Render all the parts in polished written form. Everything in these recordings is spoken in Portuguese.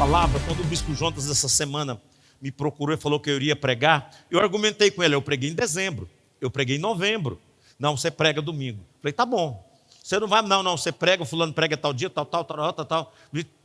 palavra, quando o bispo Jonas essa semana me procurou e falou que eu iria pregar, eu argumentei com ele, eu preguei em dezembro, eu preguei em novembro. Não, você prega domingo. Falei, tá bom. Você não vai, não, você prega, o fulano prega tal dia, tal.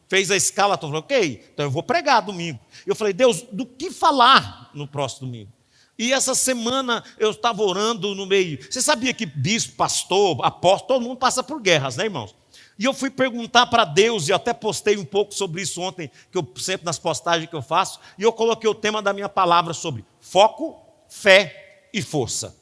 Fez a escala, falou, ok, então eu vou pregar domingo. Eu falei, Deus, do que falar no próximo domingo? E essa semana eu estava orando no meio. Você sabia que bispo, pastor, apóstolo, todo mundo passa por guerras, né, irmãos? E eu fui perguntar para Deus, e eu até postei um pouco sobre isso ontem, que eu sempre nas postagens que eu faço, e eu coloquei o tema da minha palavra sobre foco, fé e força.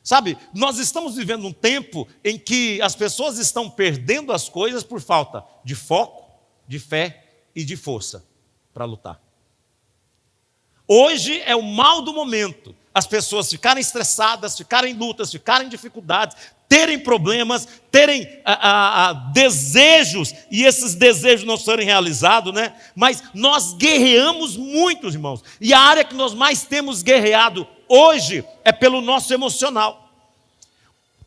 Sabe, nós estamos vivendo um tempo em que as pessoas estão perdendo as coisas por falta de foco, de fé e de força para lutar. Hoje é o mal do momento. As pessoas ficarem estressadas, ficarem em lutas, ficarem em dificuldades, terem problemas, terem desejos, e esses desejos não serem realizados, né? Mas nós guerreamos muito, irmãos. E a área que nós mais temos guerreado hoje é pelo nosso emocional.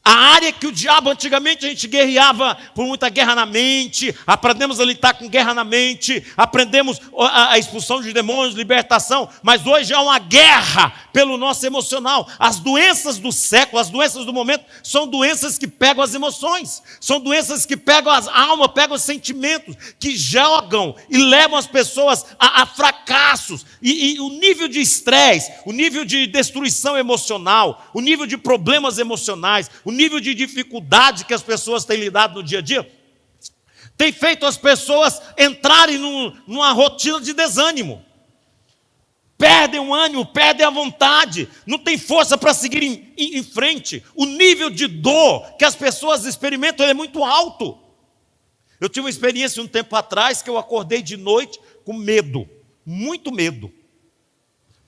A área que o diabo, antigamente a gente guerreava por muita guerra na mente, aprendemos a lidar com guerra na mente, aprendemos a expulsão de demônios, libertação, mas hoje há uma guerra pelo nosso emocional. As doenças do século, as doenças do momento, são doenças que pegam as emoções, são doenças que pegam as almas, pegam os sentimentos, que jogam e levam as pessoas a fracassos. E o nível de estresse, o nível de destruição emocional, o nível de problemas emocionais, o nível de dificuldade que as pessoas têm lidado no dia a dia, tem feito as pessoas entrarem numa rotina de desânimo. Perdem o ânimo, perdem a vontade, não tem força para seguir em frente. O nível de dor que as pessoas experimentam é muito alto. Eu tive uma experiência um tempo atrás que eu acordei de noite com medo, muito medo.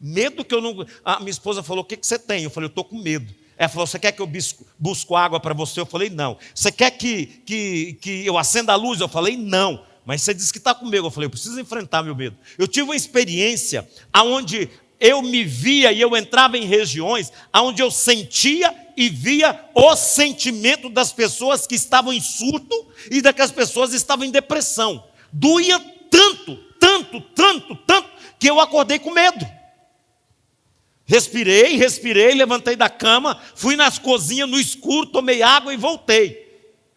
Medo que eu não... A minha esposa falou, o que você tem? Eu falei, eu estou com medo. Ela falou, você quer que eu busco água para você? Eu falei, não. Você quer que eu acenda a luz? Eu falei, não. Mas você disse que está com medo. Eu falei, eu preciso enfrentar meu medo. Eu tive uma experiência onde eu me via e eu entrava em regiões onde eu sentia e via o sentimento das pessoas que estavam em surto e daquelas pessoas que estavam em depressão. Doía tanto, que eu acordei com medo. Respirei, levantei da cama, fui nas cozinhas no escuro, tomei água e voltei.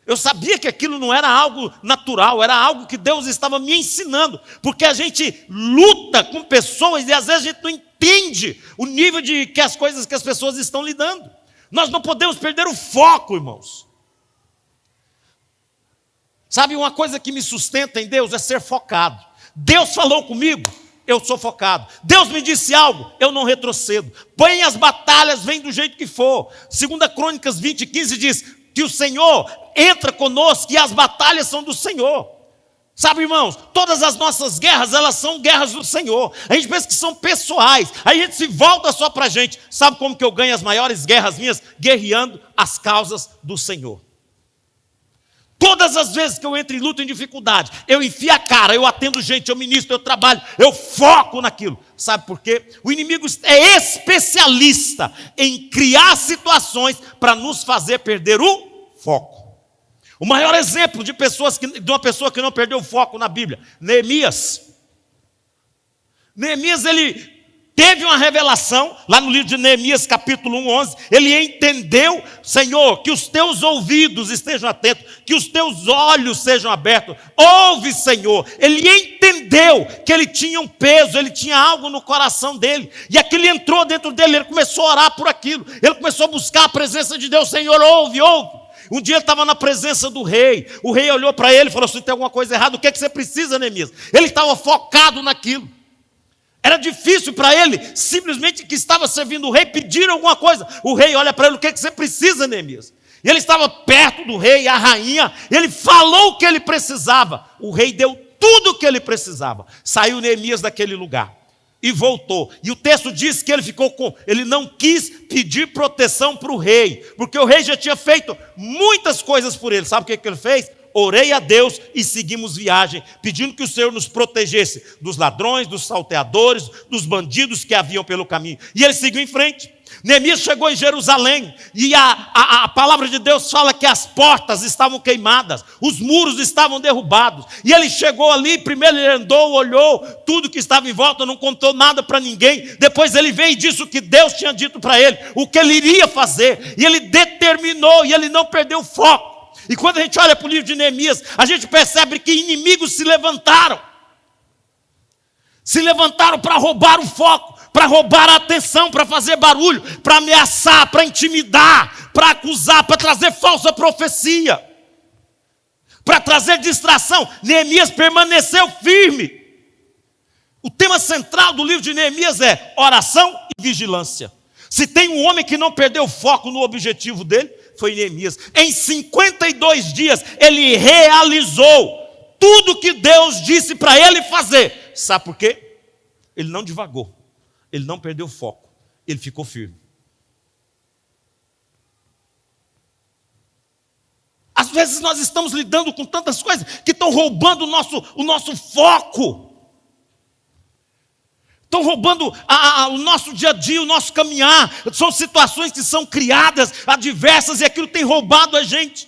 Eu sabia que aquilo não era algo natural, era algo que Deus estava me ensinando, porque a gente luta com pessoas e às vezes a gente não entende o nível de que as coisas que as pessoas estão lidando. Nós não podemos perder o foco, irmãos. Sabe, uma coisa que me sustenta em Deus é ser focado. Deus falou comigo, eu sou focado. Deus me disse algo, eu não retrocedo. Põe as batalhas, vem do jeito que for. 2 Crônicas 20:15 diz que o Senhor entra conosco e as batalhas são do Senhor. Sabe, irmãos, todas as nossas guerras, elas são guerras do Senhor. A gente pensa que são pessoais, aí a gente se volta só para a gente. Sabe como que eu ganho as maiores guerras minhas? Guerreando as causas do Senhor. Todas as vezes que eu entro em luta, em dificuldade, eu enfio a cara, eu atendo gente, eu ministro, eu trabalho, eu foco naquilo. Sabe por quê? O inimigo é especialista em criar situações para nos fazer perder o foco. O maior exemplo de uma pessoa que não perdeu o foco na Bíblia, Neemias. Neemias, ele teve uma revelação, lá no livro de Neemias, capítulo 1:11, ele entendeu, Senhor, que os teus ouvidos estejam atentos, que os teus olhos sejam abertos. Ouve, Senhor. Ele entendeu que ele tinha um peso, ele tinha algo no coração dele, e aquilo entrou dentro dele, ele começou a orar por aquilo, ele começou a buscar a presença de Deus. Senhor, ouve. Um dia ele estava na presença do rei, o rei olhou para ele e falou assim, tem alguma coisa errada, o que é que você precisa, Neemias? Ele estava focado naquilo. Era difícil para ele, simplesmente que estava servindo o rei, pedir alguma coisa. O rei olha para ele, o que é que você precisa, Neemias? E ele estava perto do rei, a rainha, ele falou o que ele precisava. O rei deu tudo o que ele precisava. Saiu Neemias daquele lugar e voltou. E o texto diz que ele não quis pedir proteção para o rei, porque o rei já tinha feito muitas coisas por ele. Sabe o que ele fez? Orei a Deus e seguimos viagem, pedindo que o Senhor nos protegesse dos ladrões, dos salteadores, dos bandidos que haviam pelo caminho. E ele seguiu em frente. Neemias chegou em Jerusalém e a palavra de Deus fala que as portas estavam queimadas, os muros estavam derrubados. E ele chegou ali, primeiro ele andou, olhou tudo que estava em volta, não contou nada para ninguém. Depois ele veio e disse o que Deus tinha dito para ele, o que ele iria fazer. E ele determinou e ele não perdeu o foco. E quando a gente olha para o livro de Neemias, a gente percebe que inimigos se levantaram para roubar o foco, para roubar a atenção, para fazer barulho, para ameaçar, para intimidar, para acusar, para trazer falsa profecia, para trazer distração. Neemias permaneceu firme. O tema central do livro de Neemias é oração e vigilância. Se tem um homem que não perdeu o foco no objetivo dele, foi Neemias. Em 52 dias, ele realizou tudo que Deus disse para ele fazer. Sabe por quê? Ele não divagou. Ele não perdeu o foco, ele ficou firme. Às vezes nós estamos lidando com tantas coisas que estão roubando o nosso foco. Estão roubando o nosso dia a dia, o nosso caminhar. São situações que são criadas, adversas, e aquilo tem roubado a gente.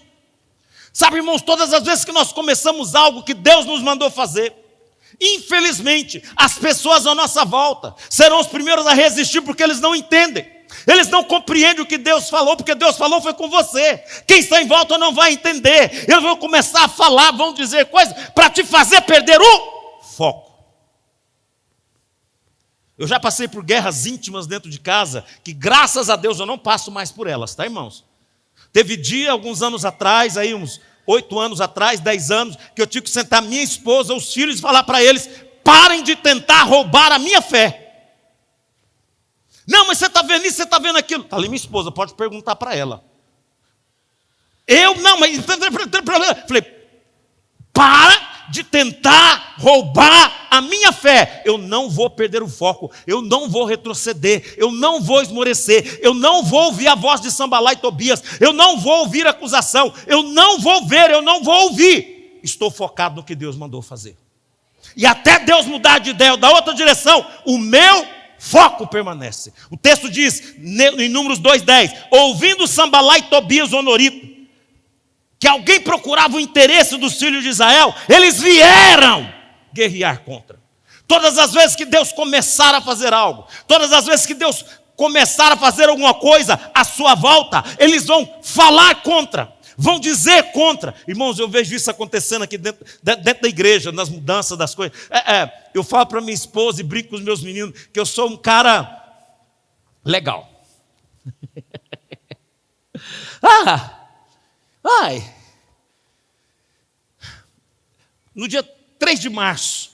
Sabe, irmãos, todas as vezes que nós começamos algo que Deus nos mandou fazer, infelizmente, as pessoas à nossa volta serão os primeiros a resistir, porque eles não entendem. Eles não compreendem o que Deus falou, porque Deus falou foi com você. Quem está em volta não vai entender. Eles vão começar a falar, vão dizer coisas para te fazer perder o foco. Eu já passei por guerras íntimas dentro de casa, que graças a Deus eu não passo mais por elas, tá, irmãos? Teve dia, alguns anos atrás, aí uns 8 anos atrás, 10 anos, que eu tive que sentar minha esposa, os filhos, e falar para eles: parem de tentar roubar a minha fé. Não, mas você está vendo isso, você está vendo aquilo. Está ali minha esposa, pode perguntar para ela. Não, mas... Falei, para de tentar roubar a minha fé. Eu não vou perder o foco, eu não vou retroceder, eu não vou esmorecer, eu não vou ouvir a voz de Sambalá e Tobias, eu não vou ouvir acusação, eu não vou ver, eu não vou ouvir. Estou focado no que Deus mandou fazer. E até Deus mudar de ideia ou da outra direção, o meu foco permanece. O texto diz, em Números 2:10, ouvindo Sambalá e Tobias, honorito, que alguém procurava o interesse dos filhos de Israel, eles vieram guerrear contra. Todas as vezes que Deus começar a fazer algo, todas as vezes que Deus começar a fazer alguma coisa à sua volta, eles vão falar contra, vão dizer contra. Irmãos, eu vejo isso acontecendo aqui dentro da igreja, nas mudanças das coisas. Eu falo para minha esposa e brinco com os meus meninos que eu sou um cara legal. No dia 3 de março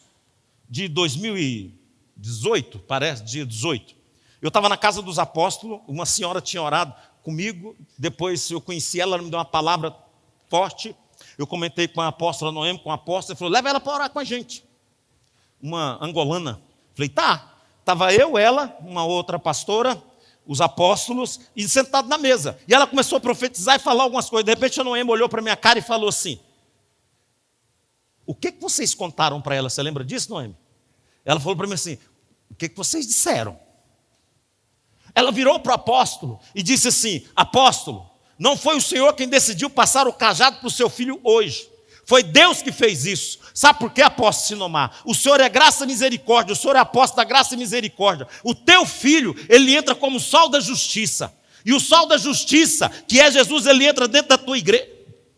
de 2018, parece, dia 18, eu estava na casa dos apóstolos, uma senhora tinha orado comigo, depois eu conheci ela me deu uma palavra forte, eu comentei com a apóstola Noemi, com a apóstola, ele falou, leva ela para orar com a gente, uma angolana. Falei, tá. Estava eu, ela, uma outra pastora, os apóstolos, e sentado na mesa. E ela começou a profetizar e falar algumas coisas. De repente a Noemi olhou para a minha cara e falou assim, o que vocês contaram para ela? Você lembra disso, Noemi? Ela falou para mim assim, o que vocês disseram? Ela virou para o apóstolo e disse assim, apóstolo, não foi o Senhor quem decidiu passar o cajado para o seu filho hoje. Foi Deus que fez isso. Sabe por quê, apóstolo Sinomar? O Senhor é graça e misericórdia, o Senhor é apóstolo da graça e misericórdia. O teu filho, ele entra como sol da justiça. E o sol da justiça, que é Jesus, ele entra dentro da tua igreja.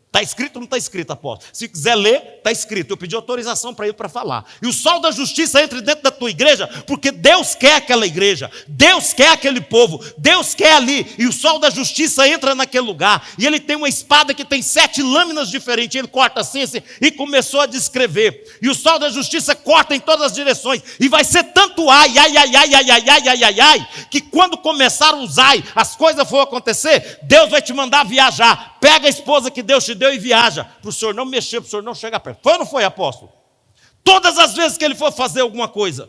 Está escrito ou não está escrito, apóstolo? Se quiser ler, está escrito. Eu pedi autorização para ele para falar. E o sol da justiça entra dentro da tua igreja, porque Deus quer aquela igreja, Deus quer aquele povo, Deus quer ali. E o sol da justiça entra naquele lugar. E ele tem uma espada que tem 7 lâminas diferentes. Ele corta assim, e começou a descrever. E o sol da justiça corta em todas as direções. E vai ser tanto ai, que quando começar os ai, as coisas for acontecer, Deus vai te mandar viajar. Pega a esposa que Deus te deu e viaja, para o senhor não mexer, para o senhor não chegar perto. Foi ou não foi, apóstolo? Todas as vezes que ele for fazer alguma coisa.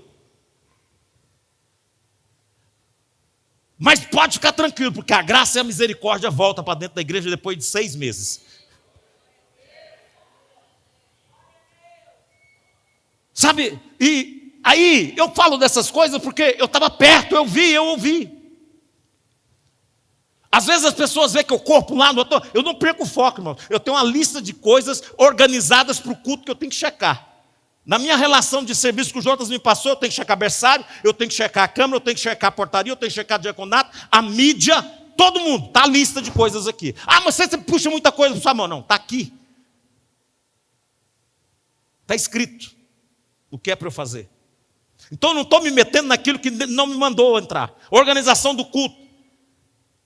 Mas pode ficar tranquilo, porque a graça e a misericórdia voltam para dentro da igreja depois de 6 meses. Sabe, e aí eu falo dessas coisas porque eu estava perto, eu ouvi. Às vezes as pessoas veem que eu corro para um lado, eu não perco o foco, irmão. Eu tenho uma lista de coisas organizadas para o culto que eu tenho que checar. Na minha relação de serviço que o Jonas me passou, eu tenho que checar berçário, eu tenho que checar a câmara, eu tenho que checar a portaria, eu tenho que checar o diaconato, a mídia, todo mundo. Está a lista de coisas aqui. Ah, mas você puxa muita coisa para sua mão. Não, está aqui. Está escrito o que é para eu fazer. Então eu não estou me metendo naquilo que não me mandou entrar. Organização do culto.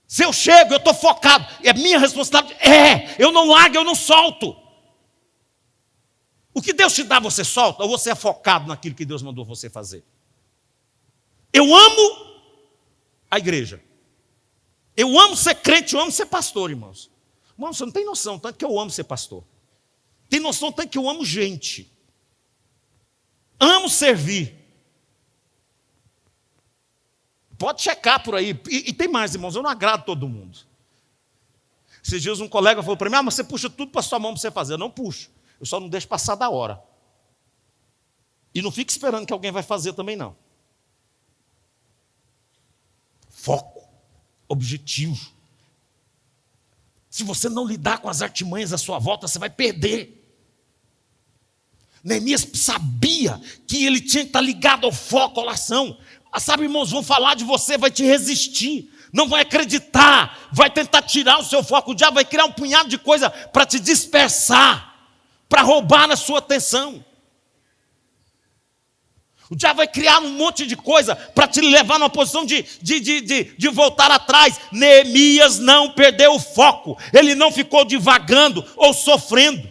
Se eu chego, eu estou focado. É minha responsabilidade. Eu não largo, eu não solto. O que Deus te dá, você solta, ou você é focado naquilo que Deus mandou você fazer? Eu amo a igreja. Eu amo ser crente, eu amo ser pastor, irmãos. Irmão, você não tem noção, tanto que eu amo ser pastor. Tem noção, tanto que eu amo gente. Amo servir. Pode checar por aí. E tem mais, irmãos, eu não agrado todo mundo. Esses dias um colega falou para mim, mas você puxa tudo para sua mão para você fazer. Eu não puxo. Eu só não deixo passar da hora. E não fique esperando que alguém vai fazer também, não. Foco. Objetivo. Se você não lidar com as artimanhas à sua volta, você vai perder. Neemias sabia que ele tinha que estar ligado ao foco, à oração. Sabe, irmãos, vão falar de você, vai te resistir. Não vai acreditar. Vai tentar tirar o seu foco. O diabo vai criar um punhado de coisa para te dispersar. Para roubar a sua atenção. O diabo vai criar um monte de coisa para te levar numa posição de voltar atrás. Neemias não perdeu o foco. Ele não ficou divagando ou sofrendo.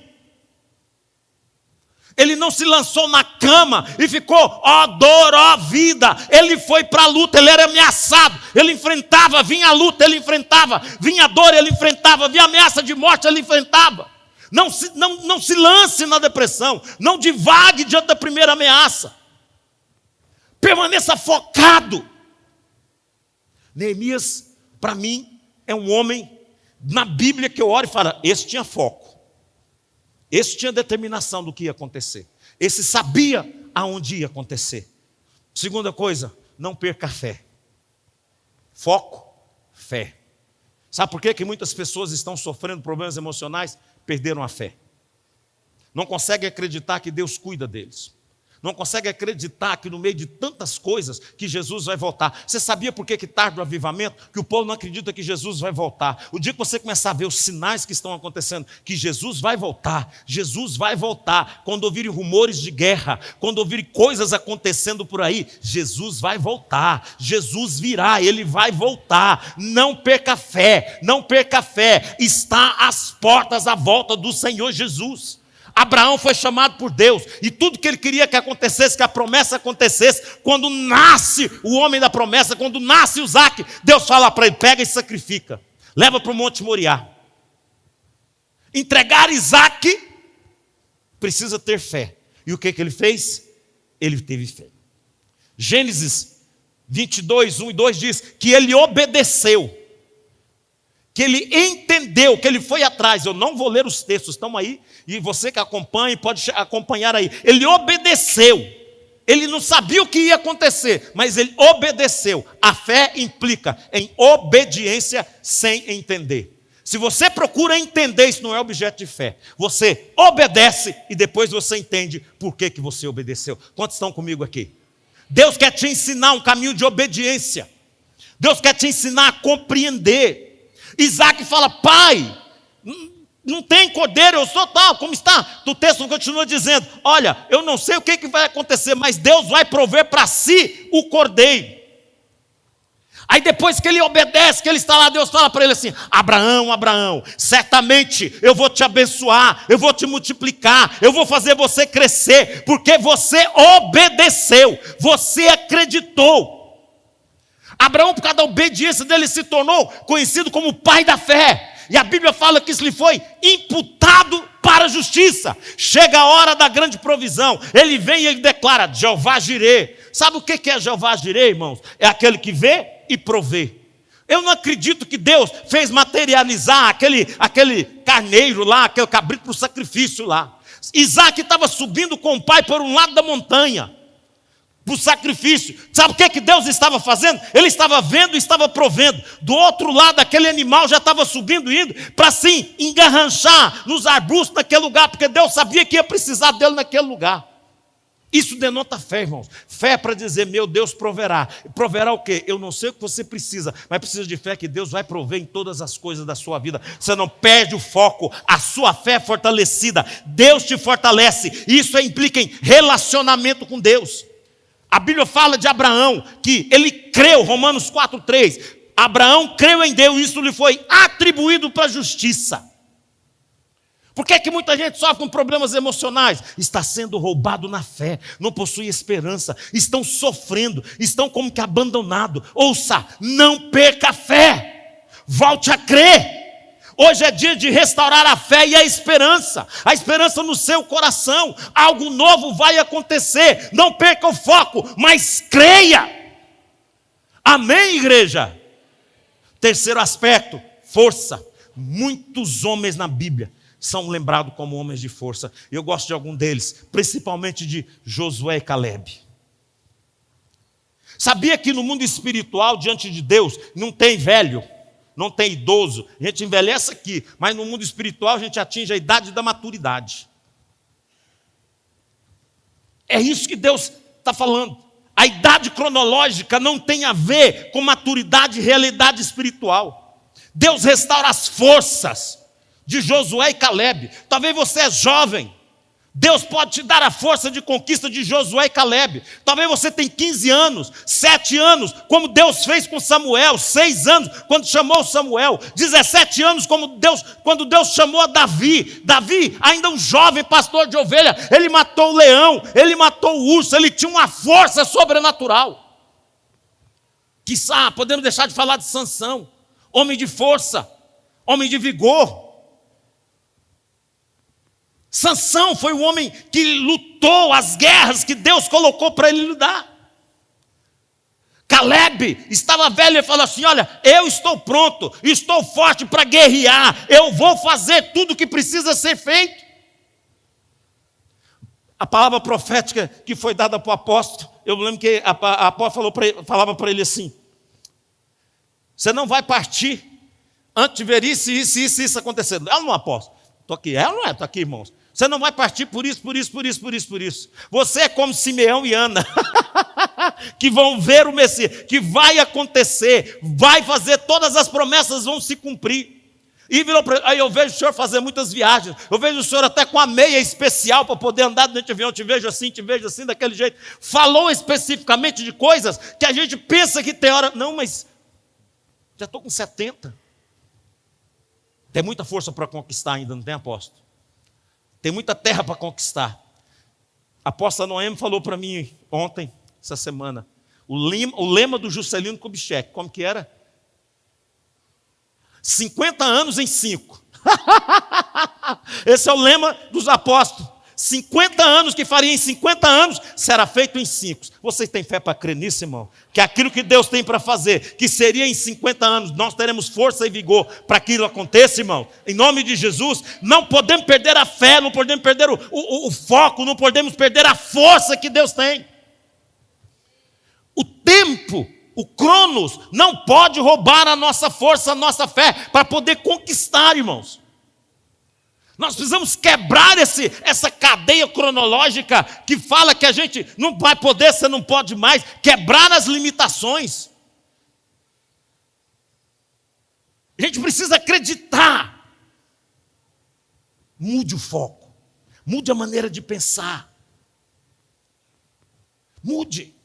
Ele não se lançou na cama e ficou, ó dor, ó vida. Ele foi para a luta, ele era ameaçado. Ele enfrentava, vinha a luta, ele enfrentava. Vinha a dor, ele enfrentava. Vinha a ameaça de morte, ele enfrentava. Não se lance na depressão. Não divague diante da primeira ameaça. Permaneça focado. Neemias, para mim, é um homem, na Bíblia que eu oro e falo, esse tinha foco. Esse tinha determinação do que ia acontecer. Esse sabia aonde ia acontecer. Segunda coisa, não perca a fé. Foco, fé. Sabe por quê que muitas pessoas estão sofrendo problemas emocionais? Perderam a fé. Não conseguem acreditar que Deus cuida deles. Não conseguem acreditar que no meio de tantas coisas que Jesus vai voltar. Você sabia por que tarda o avivamento? Que o povo não acredita que Jesus vai voltar. O dia que você começar a ver os sinais que estão acontecendo, que Jesus vai voltar, Jesus vai voltar. Quando ouvirem rumores de guerra, quando ouvirem coisas acontecendo por aí, Jesus vai voltar, Jesus virá, Ele vai voltar. Não perca a fé, não perca a fé. Está às portas a volta do Senhor Jesus. Abraão foi chamado por Deus, e tudo que ele queria que acontecesse, que a promessa acontecesse, quando nasce o homem da promessa, quando nasce Isaac, Deus fala para ele, pega e sacrifica, leva para o Monte Moriá. Entregar Isaac, precisa ter fé. E o que ele fez? Ele teve fé. Gênesis 22, 1 e 2 diz que ele obedeceu, que ele entendeu, que ele foi atrás. Eu não vou ler os textos, estão aí, e você que acompanha, pode acompanhar aí. Ele obedeceu, ele não sabia o que ia acontecer, mas ele obedeceu. A fé implica em obediência sem entender. Se você procura entender, isso não é objeto de fé. Você obedece e depois você entende por que você obedeceu. Quantos estão comigo aqui? Deus quer te ensinar um caminho de obediência. Deus quer te ensinar a compreender. Isaac fala, pai, não tem cordeiro, eu sou tal, como está? O texto continua dizendo, olha, eu não sei o que vai acontecer, mas Deus vai prover para si o cordeiro. Aí depois que ele obedece, que ele está lá, Deus fala para ele assim, Abraão, Abraão, certamente eu vou te abençoar, eu vou te multiplicar, eu vou fazer você crescer, porque você obedeceu, você acreditou. Abraão, por causa da obediência dele, se tornou conhecido como o pai da fé. E a Bíblia fala que isso lhe foi imputado para a justiça. Chega a hora da grande provisão. Ele vem e ele declara, Jeová Jirê. Sabe o que é Jeová Jirê, irmãos? É aquele que vê e provê. Eu não acredito que Deus fez materializar aquele carneiro lá, aquele cabrito para o sacrifício lá. Isaac estava subindo com o pai por um lado da montanha. para o sacrifício. Sabe o que Deus estava fazendo? Ele estava vendo e estava provendo. Do outro lado, aquele animal já estava subindo e indo para assim engarranchar nos arbustos naquele lugar, porque Deus sabia que ia precisar dele naquele lugar. Isso denota fé, irmãos. Fé para dizer, meu Deus proverá. Proverá o quê? Eu não sei o que você precisa, mas precisa de fé que Deus vai prover em todas as coisas da sua vida. Você não perde o foco, a sua fé é fortalecida. Deus te fortalece. Isso implica em relacionamento com Deus. A Bíblia fala de Abraão, que ele creu, Romanos 4,3. Abraão creu em Deus, isso lhe foi atribuído para a justiça. Por que muita gente sofre com problemas emocionais? Está sendo roubado na fé, não possui esperança, estão sofrendo, estão como que abandonados. Ouça, não perca a fé, volte a crer. Hoje é dia de restaurar a fé e a esperança no seu coração. Algo novo vai acontecer, não perca o foco, mas creia. Amém, igreja? Terceiro aspecto, força. Muitos homens na Bíblia são lembrados como homens de força. Eu gosto de algum deles, principalmente de Josué e Caleb. Sabia que no mundo espiritual, diante de Deus, não tem velho, não tem idoso. A gente envelhece aqui, mas no mundo espiritual a gente atinge a idade da maturidade. É isso que Deus está falando. A idade cronológica não tem a ver com maturidade e realidade espiritual. Deus restaura as forças de Josué e Caleb. Talvez você é jovem, Deus pode te dar a força de conquista de Josué e Caleb. Talvez você tenha 15 anos, 7 anos, como Deus fez com Samuel, 6 anos, quando chamou Samuel, 17 anos, quando Deus chamou a Davi. Davi, ainda um jovem pastor de ovelha, ele matou o leão, ele matou o urso, ele tinha uma força sobrenatural. Quiçá, podemos deixar de falar de Sansão, homem de força, homem de vigor. Sansão foi o homem que lutou as guerras que Deus colocou para ele lutar. Caleb estava velho e falou assim, olha, eu estou pronto, estou forte para guerrear, eu vou fazer tudo o que precisa ser feito. A palavra profética que foi dada para o apóstolo, eu lembro que a apóstolo falava para ele assim, você não vai partir antes de ver isso acontecendo. Ela não, apóstolo, estou aqui, ela não é, estou aqui, irmãos. Você não vai partir por isso. Você é como Simeão e Ana, que vão ver o Messias, que vai acontecer, vai fazer, todas as promessas vão se cumprir. E aí eu vejo o senhor fazer muitas viagens, eu vejo o senhor até com a meia especial para poder andar dentro de avião, te vejo assim, daquele jeito. Falou especificamente de coisas que a gente pensa que tem hora, não, mas já estou com 70. Tem muita força para conquistar ainda, não tem, apóstolo? Tem muita terra para conquistar. A apóstola Noemi falou para mim ontem, essa semana, o lema do Juscelino Kubitschek, como que era? 50 anos em 5. Esse é o lema dos apóstolos. 50 anos que faria em 50 anos, será feito em 5. Vocês têm fé para crer nisso, irmão? Que aquilo que Deus tem para fazer, que seria em 50 anos, nós teremos força e vigor para que aquilo aconteça, irmão. Em nome de Jesus, não podemos perder a fé, não podemos perder o foco, não podemos perder a força que Deus tem. O tempo, o cronos, não pode roubar a nossa força, a nossa fé, para poder conquistar, irmãos. Nós precisamos quebrar essa cadeia cronológica que fala que a gente não vai poder, você não pode mais. Quebrar as limitações. A gente precisa acreditar. Mude o foco. Mude a maneira de pensar. Mude.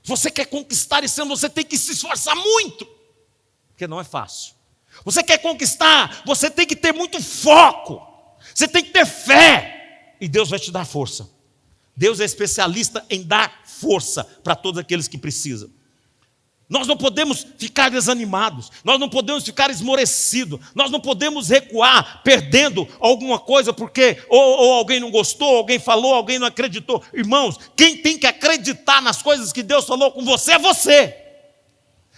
Se você quer conquistar esse ano, você tem que se esforçar muito. Porque não é fácil. Você quer conquistar, você tem que ter muito foco. Você tem que ter fé. E Deus vai te dar força. Deus é especialista em dar força para todos aqueles que precisam. Nós não podemos ficar desanimados. Nós não podemos ficar esmorecidos. Nós não podemos recuar, perdendo alguma coisa, porque ou alguém não gostou, alguém falou, alguém não acreditou. Irmãos, quem tem que acreditar nas coisas que Deus falou com você é você.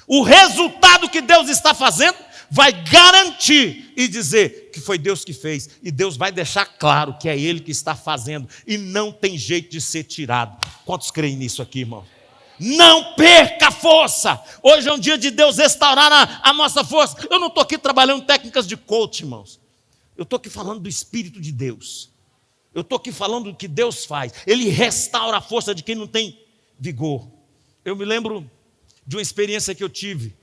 O resultado que Deus está fazendo vai garantir e dizer que foi Deus que fez. E Deus vai deixar claro que é Ele que está fazendo. E não tem jeito de ser tirado. Quantos creem nisso aqui, irmão? Não perca a força. Hoje é um dia de Deus restaurar a nossa força. Eu não estou aqui trabalhando técnicas de coach, irmãos. Eu estou aqui falando do Espírito de Deus. Eu estou aqui falando do que Deus faz. Ele restaura a força de quem não tem vigor. Eu me lembro de uma experiência que eu tive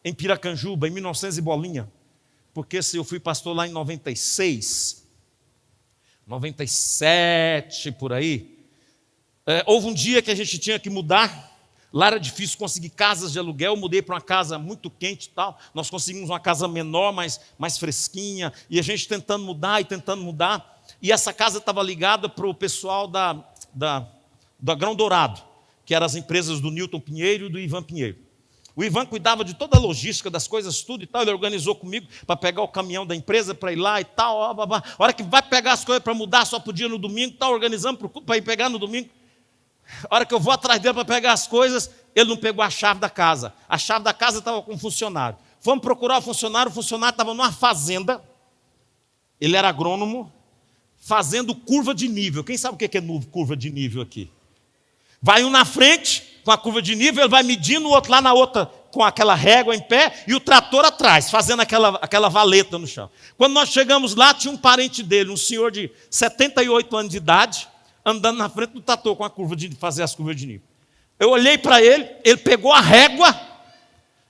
em Piracanjuba, em 1900 e bolinha. Porque se eu fui pastor lá em 96, 97, por aí. Houve um dia que a gente tinha que mudar. Lá era difícil conseguir casas de aluguel. Eu mudei para uma casa muito quente e tal. Nós conseguimos uma casa menor, mais fresquinha. E a gente tentando mudar e tentando mudar. E essa casa estava ligada para o pessoal da Grão Dourado, que eram as empresas do Newton Pinheiro e do Ivan Pinheiro. O Ivan cuidava de toda a logística das coisas, tudo e tal. Ele organizou comigo para pegar o caminhão da empresa para ir lá e tal. A hora que vai pegar as coisas para mudar, só podia no domingo. Está organizando para ir pegar no domingo. A hora que eu vou atrás dele para pegar as coisas, ele não pegou a chave da casa. A chave da casa estava com um funcionário. Fomos procurar o funcionário estava numa fazenda. Ele era agrônomo, fazendo curva de nível. Quem sabe o que é curva de nível aqui? Vai um na frente, com a curva de nível, ele vai medindo, o outro lá na outra, com aquela régua em pé, e o trator atrás, fazendo aquela valeta no chão. Quando nós chegamos lá, tinha um parente dele, um senhor de 78 anos de idade, andando na frente do trator com a curva de fazer as curvas de nível. Eu olhei para ele, ele pegou a régua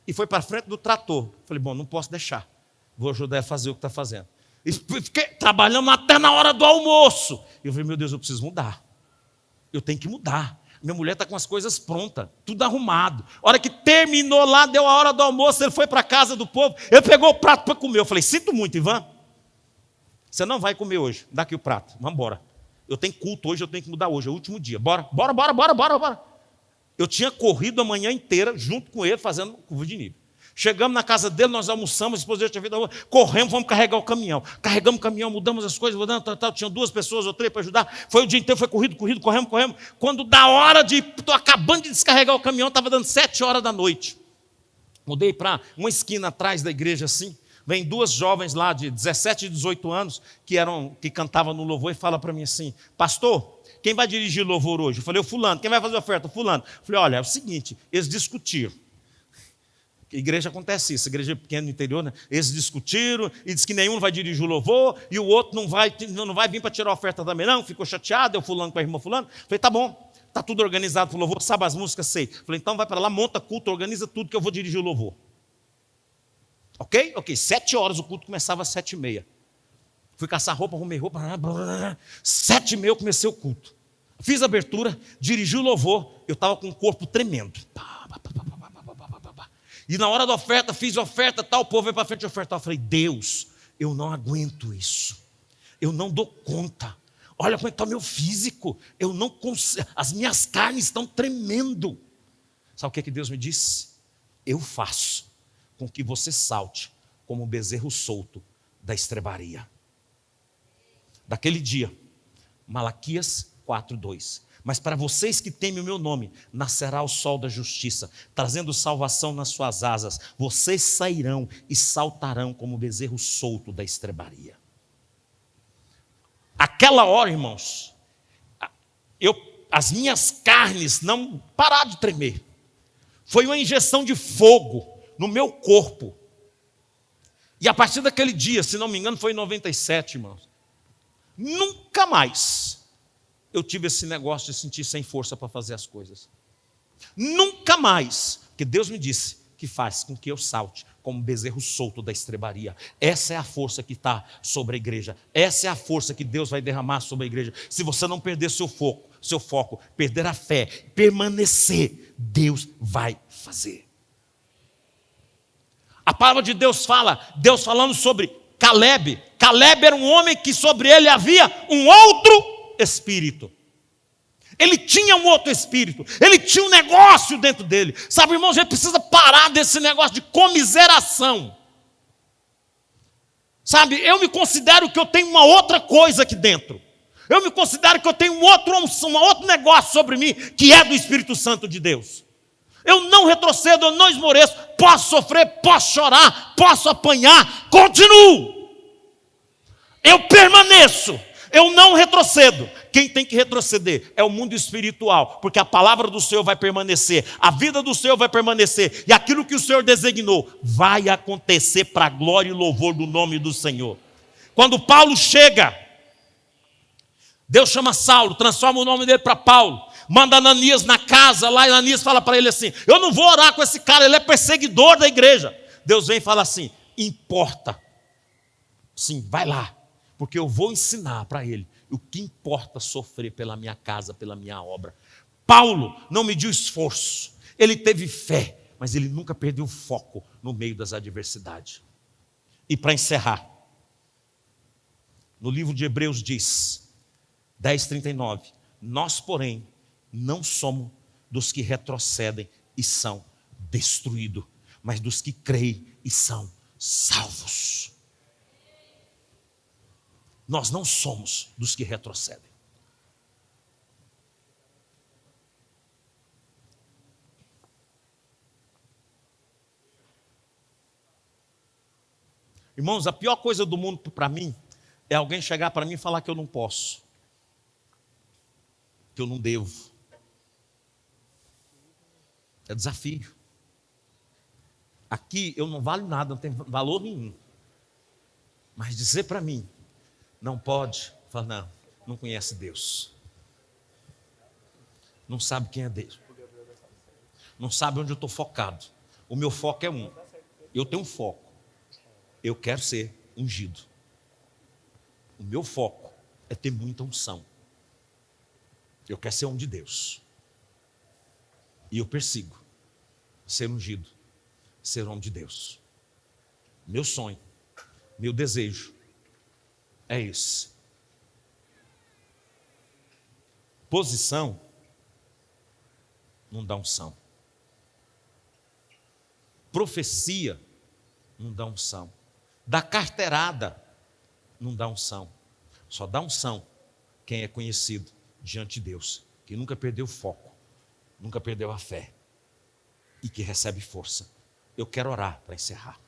e foi para frente do trator. Falei, bom, não posso deixar, vou ajudar a fazer o que está fazendo. E fiquei trabalhando até na hora do almoço. E eu falei, meu Deus, eu preciso mudar. Eu tenho que mudar. Minha mulher está com as coisas prontas, tudo arrumado. A hora que terminou lá, deu a hora do almoço, ele foi para a casa do povo, ele pegou o prato para comer. Eu falei, sinto muito, Ivan, você não vai comer hoje, dá aqui o prato, vamos embora. Eu tenho culto hoje, eu tenho que mudar hoje, é o último dia. Bora. Eu tinha corrido a manhã inteira junto com ele, fazendo curva de nível. Chegamos na casa dele, nós almoçamos, a esposa dele tinha feito, corremos, vamos carregar o caminhão. Carregamos o caminhão, mudamos as coisas, tinham 2 pessoas ou 3 para ajudar. Foi o dia inteiro, foi corrido, corremos. Quando da hora estou acabando de descarregar o caminhão, estava dando 7 horas da noite. Mudei para uma esquina atrás da igreja assim. Vem 2 jovens lá de 17 e 18 anos que cantavam no louvor e falam para mim assim, pastor, quem vai dirigir o louvor hoje? Eu falei, o fulano. Quem vai fazer a oferta? O fulano. Eu falei, olha, é o seguinte, eles discutiram. Igreja acontece isso, igreja pequena no interior, né? Eles discutiram e diz que nenhum vai dirigir o louvor e o outro não vai vir para tirar a oferta também não, ficou chateado, eu fulano com a irmã fulano. Falei, tá bom, está tudo organizado para o louvor, sabe as músicas, sei. Falei, então vai para lá, monta culto, organiza tudo que eu vou dirigir o louvor. Ok? 7 horas, o culto começava às 7h30. Fui caçar roupa, arrumei roupa, 7h30 eu comecei o culto. Fiz a abertura, dirigi o louvor, eu estava com o corpo tremendo. E na hora da oferta, fiz a oferta, tal, o povo veio para frente de ofertar. Eu falei, Deus, eu não aguento isso. Eu não dou conta. Olha como é que está o meu físico. Eu não consigo, as minhas carnes estão tremendo. Sabe o que Deus me disse? Eu faço com que você salte como um bezerro solto da estrebaria. Daquele dia, Malaquias 4:2. Mas para vocês que temem o meu nome, nascerá o sol da justiça, trazendo salvação nas suas asas. Vocês sairão e saltarão como bezerro solto da estrebaria. Aquela hora, irmãos, as minhas carnes não pararam de tremer. Foi uma injeção de fogo no meu corpo. E a partir daquele dia, se não me engano, foi em 97, irmãos. Nunca mais eu tive esse negócio de sentir sem força para fazer as coisas. Nunca mais, porque Deus me disse que faz com que eu salte como bezerro solto da estrebaria. Essa é a força que está sobre a igreja. Essa é a força que Deus vai derramar sobre a igreja. Se você não perder seu foco, perder a fé, permanecer, Deus vai fazer. A palavra de Deus Deus falando sobre Caleb. Caleb era um homem que sobre ele havia um outro espírito. Ele tinha um outro espírito. Ele tinha um negócio dentro dele. Sabe, irmãos, a gente precisa parar desse negócio de comiseração. Sabe, eu me considero que eu tenho uma outra coisa aqui dentro. Eu me considero que eu tenho um outro negócio sobre mim, que é do Espírito Santo de Deus. Eu não retrocedo, eu não esmoreço. posso sofrer, posso chorar, posso apanhar, continuo. Eu permaneço, eu não retrocedo. Quem tem que retroceder é o mundo espiritual, porque a palavra do Senhor vai permanecer, a vida do Senhor vai permanecer, e aquilo que o Senhor designou vai acontecer para a glória e louvor do nome do Senhor. Quando Paulo chega, Deus chama Saulo, transforma o nome dele para Paulo, manda Ananias na casa lá, e Ananias fala para ele assim: eu não vou orar com esse cara, ele é perseguidor da igreja. Deus vem e fala assim: importa, sim, vai lá, porque eu vou ensinar para ele o que importa sofrer pela minha casa, pela minha obra. Paulo não mediu esforço, ele teve fé, mas ele nunca perdeu o foco no meio das adversidades. E para encerrar, no livro de Hebreus diz, 10:39, nós, porém, não somos dos que retrocedem e são destruídos, mas dos que creem e são salvos. Nós não somos dos que retrocedem. Irmãos, a pior coisa do mundo para mim é alguém chegar para mim e falar que eu não posso, que eu não devo. É desafio. Aqui eu não valho nada, não tenho valor nenhum. Mas dizer para mim, não pode, fala, não, não conhece Deus. Não sabe quem é Deus. Não sabe onde eu estou focado. O meu foco é um. Eu tenho um foco. Eu quero ser ungido. O meu foco é ter muita unção. Eu quero ser um de Deus. E eu persigo ser ungido, ser homem de Deus. Meu sonho, meu desejo é esse. Posição não dá unção. Profecia não dá unção. Dar carteirada não dá unção. Só dá unção quem é conhecido diante de Deus, que nunca perdeu o foco, nunca perdeu a fé e que recebe força. Eu quero orar para encerrar.